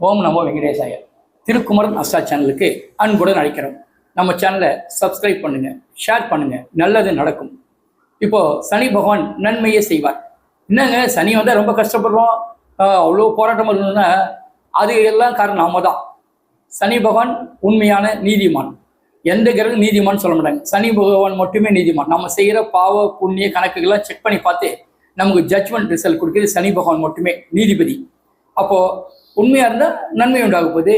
ஓம் நமோ வெங்கடேசாய. திருக்குமரன் அஸ்ட்ரா சேனலுக்கு அன்புடன் அழைக்கிறோம். நம்ம சேனலை சப்ஸ்கிரைப் பண்ணுங்க, ஷேர் பண்ணுங்க, நல்லது நடக்கும். இப்போ சனி பகவான் நன்மையே செய்வார். என்னங்க சனி வந்தால் ரொம்ப கஷ்டப்படுறோம், அவ்வளோ போராட்டம் இருந்ததுன்னா அது எல்லாம் காரணம் நாம தான். சனி பகவான் உண்மையான நீதிமான். எந்த கிரகம் நீதிமான் சொல்ல மாட்டாங்க, சனி பகவான் மட்டுமே நீதிமான். நம்ம செய்கிற பாவ புண்ணிய கணக்குகள்லாம் செக் பண்ணி பார்த்து நமக்கு ஜட்ஜ்மெண்ட் ரிசல்ட் கொடுக்குறது சனி பகவான் மட்டுமே, நீதிபதி. அப்போ உண்மையா இருந்தால் நன்மை உண்டாக போகுது.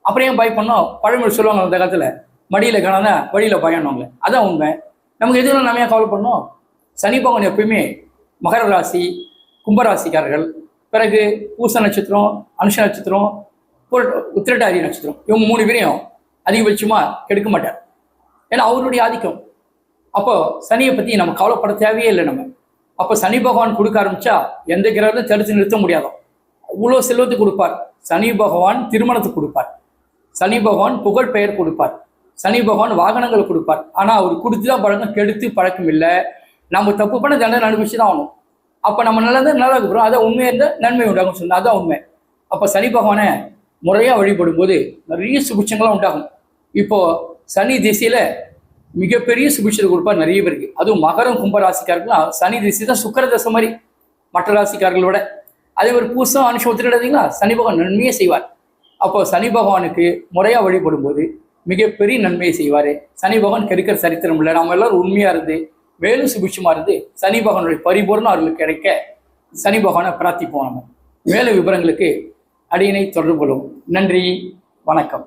அப்புறம் ஏன் பயப்படணும்? பழமொழி சொல்லுவாங்க அந்த காலத்தில், மடியில் காணாதான் வழியில் பயணவங்க. அதான் உண்மை. நமக்கு எதுவும் நம்ம ஏன் கவலைப்படணும்? சனி பகவான் எப்பயுமே மகர ராசி, கும்பராசிக்காரர்கள், பிறகு பூச நட்சத்திரம், அனுஷ நட்சத்திரம், உத்திரட்டாதி நட்சத்திரம், இவங்க 3 பேரையும் அதிகபட்சமாக கெடுக்க மாட்டார். ஏன்னா அவருடைய ஆதிக்கம். அப்போ சனியை பற்றி நம்ம கவலைப்பட தேவையே இல்லை. நம்ம அப்போ சனி பகவான் கொடுக்க ஆரம்பிச்சா எந்த கிரகத்தையும் தடுத்து நிறுத்த முடியாதோ அவ்வளோ செல்வத்தை கொடுப்பார். சனி பகவான் திருமணத்தை கொடுப்பார், சனி பகவான் புகழ் பெயர் கொடுப்பார், சனி பகவான் வாகனங்கள் கொடுப்பார். ஆனால் அவர் கொடுத்து தான் பழக்கம், கெடுத்து பழக்கம் இல்லை. நம்ம தப்பு பண்ண தண்டனை அனுபவிச்சு தான் ஆகணும். அப்போ நம்ம நல்லது நல்லா இருக்கிறோம், அதை உண்மையாக இருந்தால் நன்மை உண்டாகும் சொன்னால் அதுதான் உண்மை. அப்போ சனி பகவானை முறையாக வழிபடும் போது நிறைய சுபிட்சங்கள்லாம் உண்டாகும். இப்போ சனி திசையில மிகப்பெரிய சுபிட்சத்தை கொடுப்பார் நிறைய பேருக்கு. அதுவும் மகரம் கும்பராசிக்காரர்கள்லாம் சனி திசை தான் சுக்கர தசை மாதிரி மற்ற ராசிக்காரர்களை விட. அதே மாதிரி பூசம் அனுஷம் ஒத்துக்கிட்டீங்களா, சனி பகவான் நன்மையை செய்வார். அப்போ சனி பகவானுக்கு முறையாக வழிபடும் போது மிகப்பெரிய நன்மையை செய்வார். சனி பகவான் கெடுக்கிற சரித்திரம் இல்லை. நம்ம எல்லாரும் உண்மையாக இருந்து மேலும் சுபிட்சமாக இருந்து சனி பகவானுடைய பரிபூர்ணம் அவர்களுக்கு கிடைக்க சனி பகவானை பிரார்த்திப்போம். நம்ம மேலும் விவரங்களுக்கு அடியினை தொடர்பு கொள்வோம். நன்றி, வணக்கம்.